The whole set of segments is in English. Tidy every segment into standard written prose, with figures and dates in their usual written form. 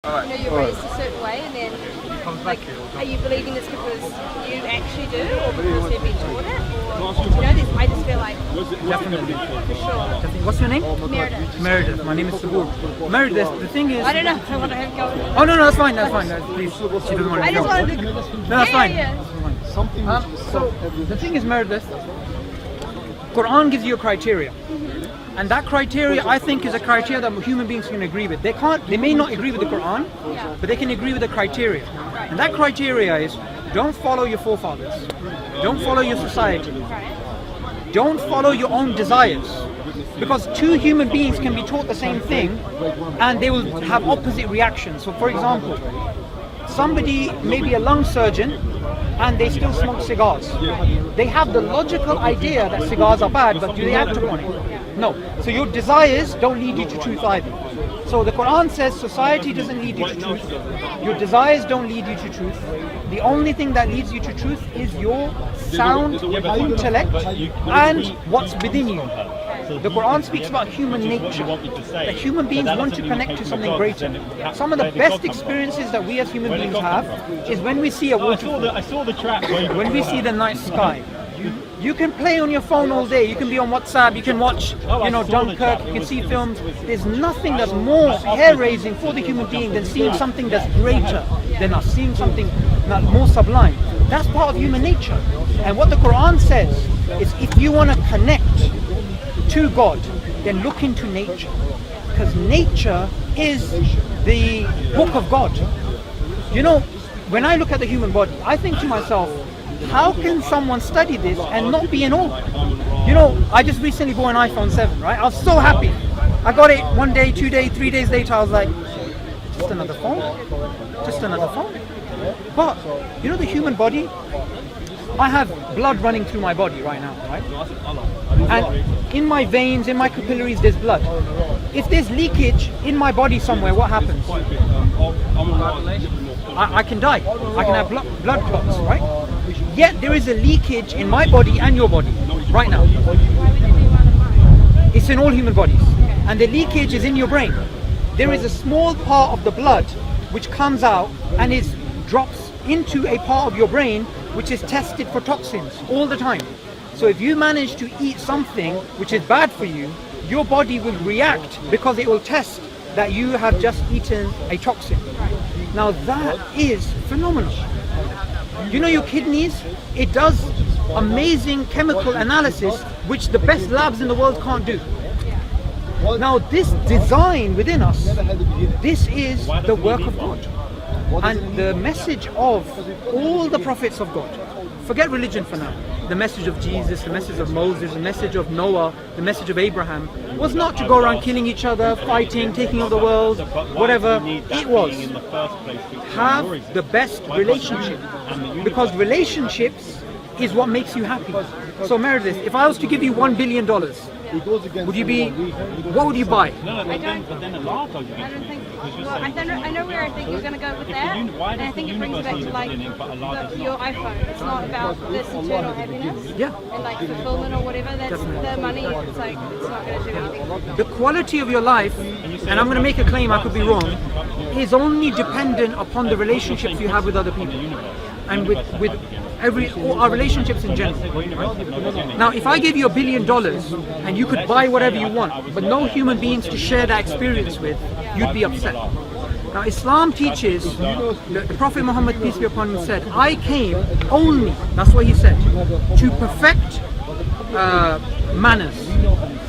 You're raised a certain way, and then like, are you believing this because you actually do, or because you've been taught it? Or, this, I just feel like Definitely. for sure. What's your name? Meredith. Meredith. My name is Sabur. Meredith, the thing is... I don't know. I want to have go. Oh, no, that's fine. Please, she doesn't want to I go. just wanted to. No, that's fine. Yeah. So, the thing is, Meredith, Quran gives you a criteria. And that criteria, I think, is a criteria that human beings can agree with. They may not agree with the Quran, but they can agree with the criteria. And that criteria is, don't follow your forefathers. Don't follow your society. Don't follow your own desires. Because two human beings can be taught the same thing, and they will have opposite reactions. So, for example, somebody may be a lung surgeon, and they still smoke cigars. They have the logical idea that cigars are bad, but do they act upon it? No. So your desires don't lead you to truth either. So the Quran says society doesn't lead you to truth. Your desires don't lead you to truth. The only thing that leads you to truth is your sound intellect and what's within you. The Quran speaks about human nature, that human beings want to connect to something greater. Some of the best experiences that we as human beings have is when we see a waterfall, when we see the night sky. You can play on your phone all day, you can be on WhatsApp, you can watch, Dunkirk, you can see films. There's nothing that's more hair-raising for the human being than seeing something that's greater than us, seeing something that's more sublime. That's part of human nature. And what the Quran says is, if you want to connect to God, then look into nature. Because nature is the book of God. When I look at the human body, I think to myself, how can someone study this and not be in awe? I just recently bought an iPhone 7, right? I was so happy. I got it 1 day, 2 days, 3 days later, I was like, just another phone? Just another phone? But, the human body, I have blood running through my body right now, right? And in my veins, in my capillaries, there's blood. If there's leakage in my body somewhere, what happens? I can die. I can have blood clots, right? Yet there is a leakage in my body and your body right now. It's in all human bodies. And the leakage is in your brain. There is a small part of the blood which comes out and drops into a part of your brain which is tested for toxins all the time. So if you manage to eat something which is bad for you, your body will react because it will test that you have just eaten a toxin. Now that is phenomenal. Your kidneys, it does amazing chemical analysis which the best labs in the world can't do. Now this design within us, this is the work of God. And the message of all the prophets of God, forget religion for now, the message of Jesus, the message of Moses, the message of Noah, the message of Abraham, was not to go around killing each other, fighting, taking over the world, whatever. It was have the best relationship, because relationships is what makes you happy. So Meredith, if I was to give you $1 billion, what would you buy? I don't think. Well, I know where I think you're going to go with that, and I think it brings it back to your iPhone. It's not about this eternal happiness, and fulfillment or whatever. That's the money. It's not going to do anything. The quality of your life, and I'm going to make a claim, I could be wrong, is only dependent upon the relationships you have with other people, and with all our relationships in general. Right? Now, if I gave you $1 billion and you could buy whatever you want, but no human beings to share that experience with, you'd be upset. Now, Islam teaches, the Prophet Muhammad, peace be upon him, said, I came only, that's what he said, to perfect manners.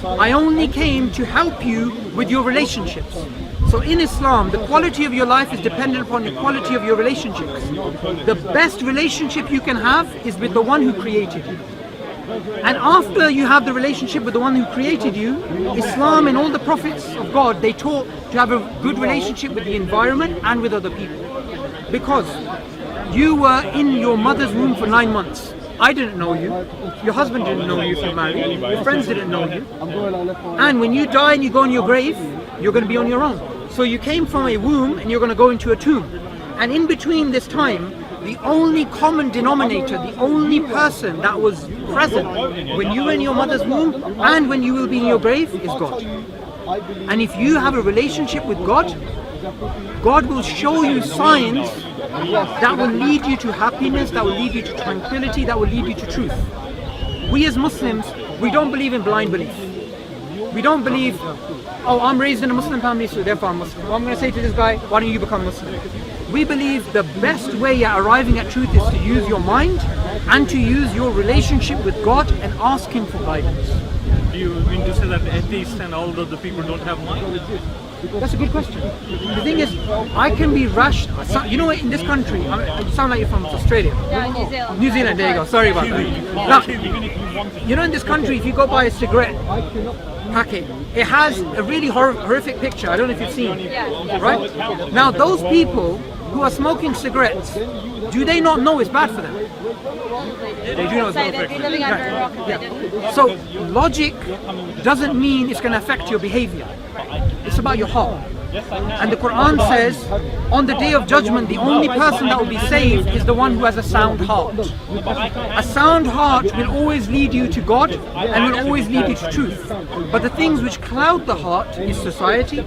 I only came to help you with your relationships. So in Islam, the quality of your life is dependent upon the quality of your relationships. The best relationship you can have is with the one who created you. And after you have the relationship with the one who created you, Islam and all the prophets of God, they taught to have a good relationship with the environment and with other people. Because you were in your mother's womb for 9 months. I didn't know you. Your husband didn't know you if you're married. Your friends didn't know you. And when you die and you go in your grave, you're going to be on your own. So you came from a womb and you're going to go into a tomb. And in between this time, the only common denominator, the only person that was present when you were in your mother's womb and when you will be in your grave is God. And if you have a relationship with God, God will show you signs that will lead you to happiness, that will lead you to tranquility, that will lead you to truth. We as Muslims, we don't believe in blind belief. We don't believe, oh, I'm raised in a Muslim family, so therefore I'm Muslim. Well, I'm going to say to this guy, why don't you become Muslim? We believe the best way at arriving at truth is to use your mind and to use your relationship with God and ask Him for guidance. Do you mean to say that atheists and all the people don't have mind? That's a good question. The thing is, I can be rash. You know what, in this country, you sound like you're from Australia. No, New Zealand. New Zealand, there you go, sorry about that. Now, you know, in this country, if you go buy a cigarette packet, it has a really horrific picture. I don't know if you've seen. Yeah. Right? Now, those people who are smoking cigarettes, do they not know it's bad for them? They do know it's Say bad. they'd be living under a rock if they didn't. So, logic doesn't mean it's going to affect your behavior. It's about your heart. And the Quran says, on the day of judgment, the only person that will be saved is the one who has a sound heart. A sound heart will always lead you to God and will always lead you to truth. But the things which cloud the heart is society,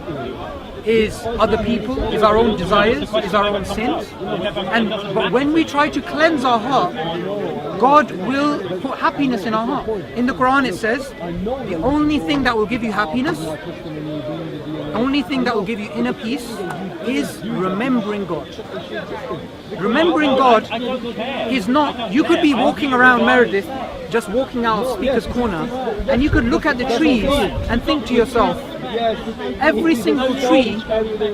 is other people, is our own desires, is our own sins. But when we try to cleanse our heart, God will put happiness in our heart. In the Quran it says, the only thing that will give you happiness, the only thing that will give you inner peace is remembering God. Remembering God is not, you could be walking around Meredith, just walking out of Speaker's Corner, and you could look at the trees and think to yourself, every single tree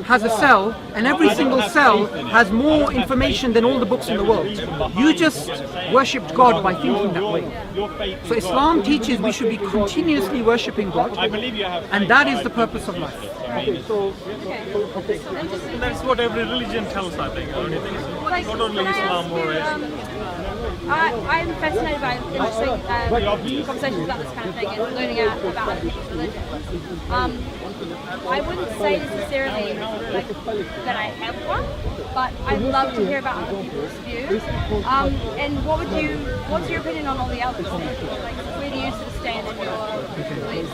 has a cell, and every single cell has more information than all the books in the world. You just worshipped God by thinking that way. So Islam teaches we should be continuously worshipping God, and that is the purpose of life. That's what every religion tells, I think. Don't you think so? Not only Islam or I'm fascinated by interesting conversations about this kind of thing and learning out about other people's religions. I wouldn't say necessarily like that I have one, but I love to hear about other people's views. And what's your opinion on all the others? Like, where do you sort of stand in your beliefs?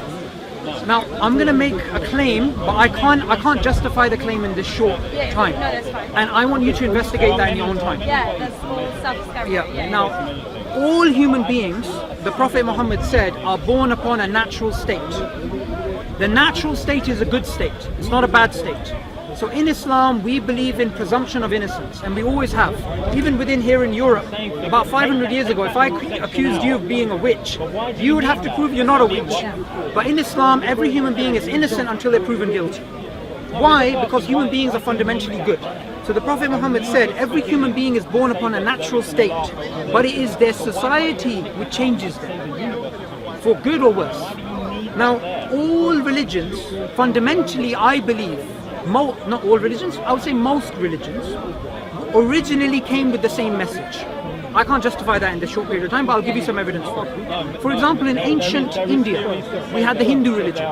Now, I'm going to make a claim, but I can't justify the claim in this short time. No, that's fine. And I want you to investigate that in your own time. Yeah, that's more self-discovery. Yeah. Now, all human beings, the Prophet Muhammad said, are born upon a natural state. The natural state is a good state. It's not a bad state. So in Islam, we believe in presumption of innocence, and we always have. Even within here in Europe, about 500 years ago, if I accused you of being a witch, you would have to prove you're not a witch. But in Islam, every human being is innocent until they're proven guilty. Why? Because human beings are fundamentally good. So the Prophet Muhammad said, every human being is born upon a natural state, but it is their society which changes them, for good or worse. Now, all religions, fundamentally, I believe, not all religions, I would say most religions, originally came with the same message. I can't justify that in this short period of time, but I'll give you some evidence for it. For example, in ancient India, we had the Hindu religion.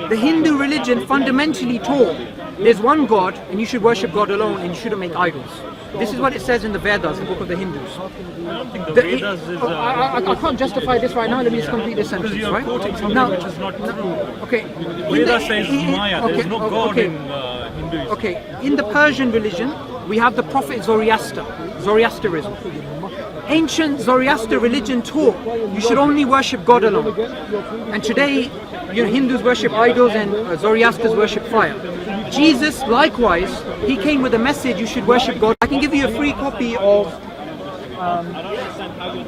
The Hindu religion fundamentally taught there's one God, and you should worship God alone, and you shouldn't make idols. This is what it says in the Vedas, the book of the Hindus. I don't think the Vedas is... I can't justify this right now, let me just complete this sentence, Because right? you're quoting something Now, which is not true. okay. Vedas says Maya, there's no God in Hinduism. Okay, in the Persian religion, we have the prophet Zoroastrianism. Ancient Zoroaster religion taught you should only worship God alone. And today, Hindus worship idols and Zoroasters worship fire. Jesus, likewise, he came with a message you should worship God. I can give you a free copy of...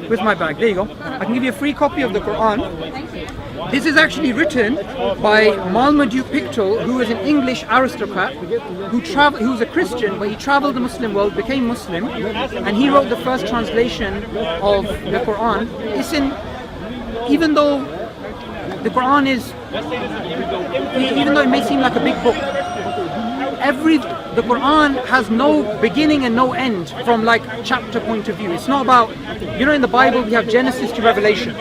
where's my bag? There you go. I can give you a free copy of the Quran. This is actually written by Marmaduke Pictou, who is an English aristocrat who was a Christian, but he traveled the Muslim world, became Muslim, and he wrote the first translation of the Quran. Even though the Quran is, even though it may seem like a big book, the Quran has no beginning and no end from like chapter point of view. It's not about, in the Bible we have Genesis to Revelation,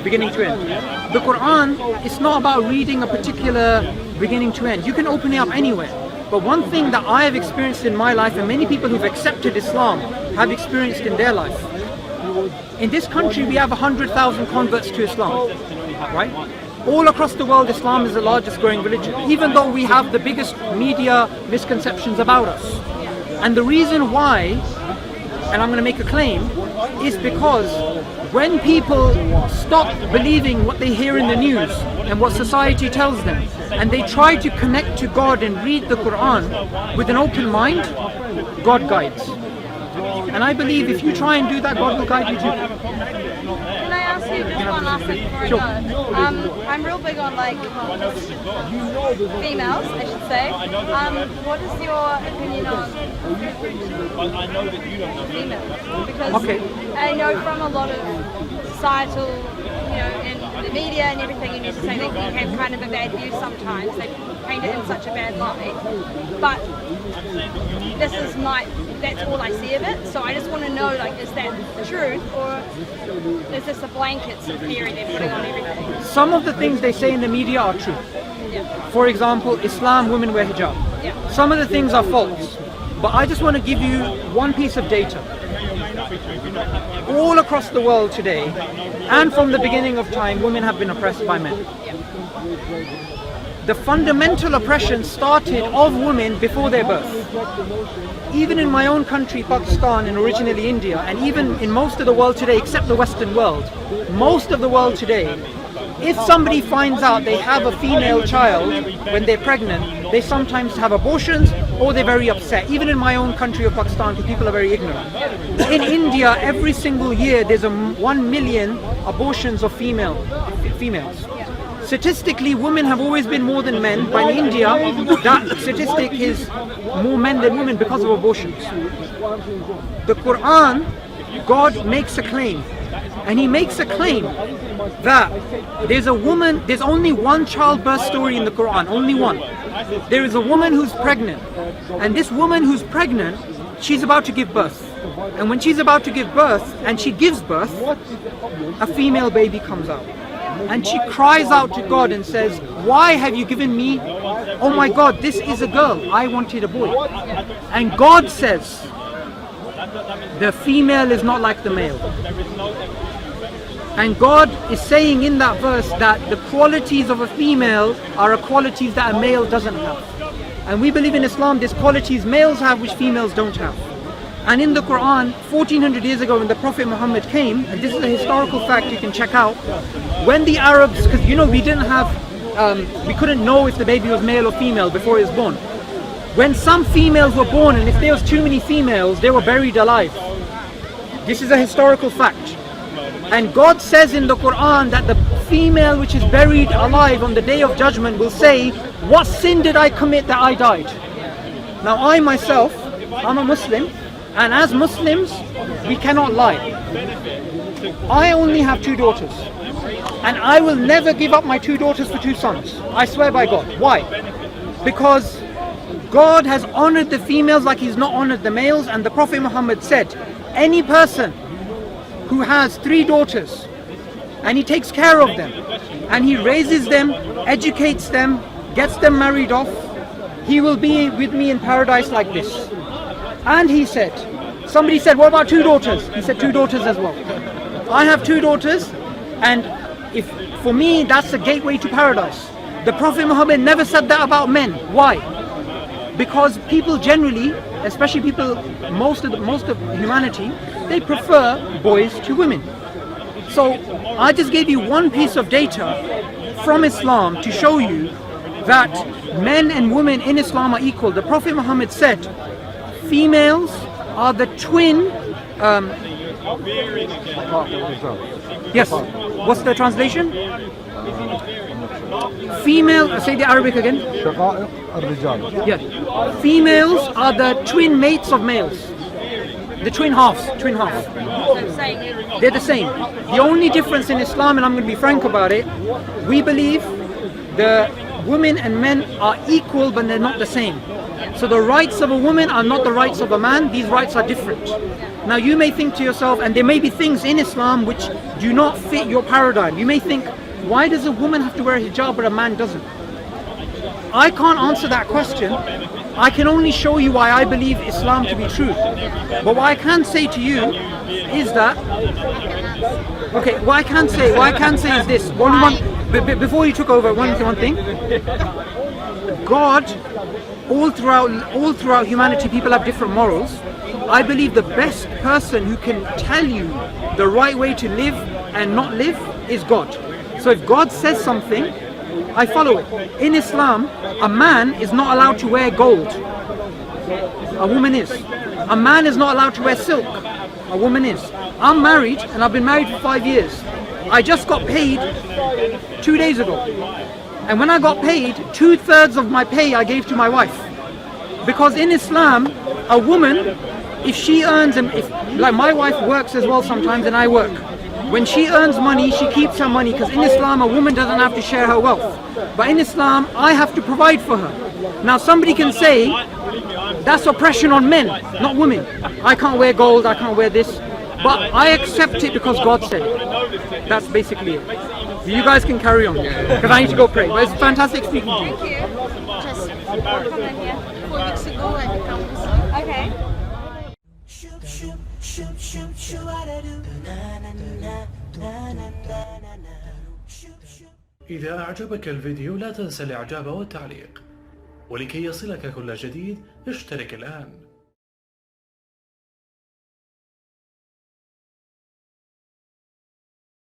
beginning to end. The Quran, it's not about reading a particular beginning to end. You can open it up anywhere. But one thing that I have experienced in my life, and many people who've accepted Islam have experienced in their life, in this country we have 100,000 converts to Islam, right? All across the world, Islam is the largest growing religion, even though we have the biggest media misconceptions about us. And the reason why, and I'm going to make a claim, is because when people stop believing what they hear in the news and what society tells them, and they try to connect to God and read the Quran with an open mind, God guides. And I believe if you try and do that, God will guide you too. Can I ask you just one last thing before I go? I'm real big on like females, I should say. What is your opinion on females? Because I know from a lot of societal, in the media and everything, and you say they can have kind of a bad view sometimes. They paint it in such a bad light. But that's all I see of it. So I just want to know, like, is that the truth, or is this a blanket sort of theory they're putting on everything? Some of the things they say in the media are true. Yeah. For example, Islam, women wear hijab. Yeah. Some of the things are false. But I just want to give you one piece of data. All across the world today, and from the beginning of time, women have been oppressed by men. The fundamental oppression started of women before their birth. Even in my own country, Pakistan, and originally India, and even in most of the world today, except the Western world, most of the world today, if somebody finds out they have a female child when they're pregnant, they sometimes have abortions or they're very upset. Even in my own country of Pakistan, people are very ignorant. In India, every single year, there's 1 million abortions of females. Statistically, women have always been more than men, but in India, that statistic is more men than women because of abortions. The Quran, God makes a claim, and He makes a claim that there's only one childbirth story in the Quran, only one. There is a woman who's pregnant, and this woman who's pregnant, she's about to give birth. And when she's about to give birth, and she gives birth, a female baby comes out. And she cries out to God and says, why have you given me? Oh my God, this is a girl. I wanted a boy. And God says, the female is not like the male. And God is saying in that verse that the qualities of a female are qualities that a male doesn't have. And we believe in Islam there's qualities males have which females don't have. And in the Quran, 1400 years ago when the Prophet Muhammad came, and this is a historical fact you can check out, when the Arabs, because we didn't have, we couldn't know if the baby was male or female before he was born. When some females were born, and if there was too many females, they were buried alive. This is a historical fact. And God says in the Quran that the female which is buried alive on the Day of Judgment will say, what sin did I commit that I died? Now I myself, I'm a Muslim, and as Muslims, we cannot lie. I only have 2 daughters, and I will never give up my 2 daughters for 2 sons. I swear by God. Why? Because God has honored the females like He's not honored the males, and the Prophet Muhammad said, any person who has 3 daughters, and he takes care of them, and he raises them, educates them, gets them married off, he will be with me in paradise like this. And he said, somebody said, what about 2 daughters? He said 2 daughters as well. I have 2 daughters, and if for me that's a gateway to paradise. The Prophet Muhammad never said that about men. Why? Because people generally, especially people, most of humanity, they prefer boys to women. So I just gave you one piece of data from Islam to show you that men and women in Islam are equal. The Prophet Muhammad said, females are the twin. Yes. What's the translation? Female. Say the Arabic again. Yeah. Females are the twin mates of males. The twin halves. They're the same. The only difference in Islam, and I'm going to be frank about it, we believe the women and men are equal, but they're not the same. So the rights of a woman are not the rights of a man. These rights are different. Now you may think to yourself, and there may be things in Islam which do not fit your paradigm. You may think, why does a woman have to wear a hijab but a man doesn't? I can't answer that question. I can only show you why I believe Islam to be true. But what I can say to you is that, okay, what I can say is this. Before you took over, one thing. God, all throughout humanity, people have different morals. I believe the best person who can tell you the right way to live and not live is God. So if God says something, I follow it. In Islam, a man is not allowed to wear gold. A woman is. A man is not allowed to wear silk. A woman is. I'm married and I've been married for 5 years. I just got paid 2 days ago. And when I got paid, 2/3 of my pay I gave to my wife. Because in Islam, a woman, if she earns, like my wife works as well sometimes and I work. When she earns money, she keeps her money, because in Islam a woman doesn't have to share her wealth. But in Islam, I have to provide for her. Now somebody can say, that's oppression on men, not women. I can't wear gold, I can't wear this. But I accept it because God said it. That's basically it. You guys can carry on, because I need to go pray. But it's fantastic speaking to you. Thank you. Just comment here. 4 weeks ago I became Muslim. Okay. إذا أعجبك الفيديو لا تنسى الإعجاب والتعليق، ولكي يصلك كل جديد اشترك الآن.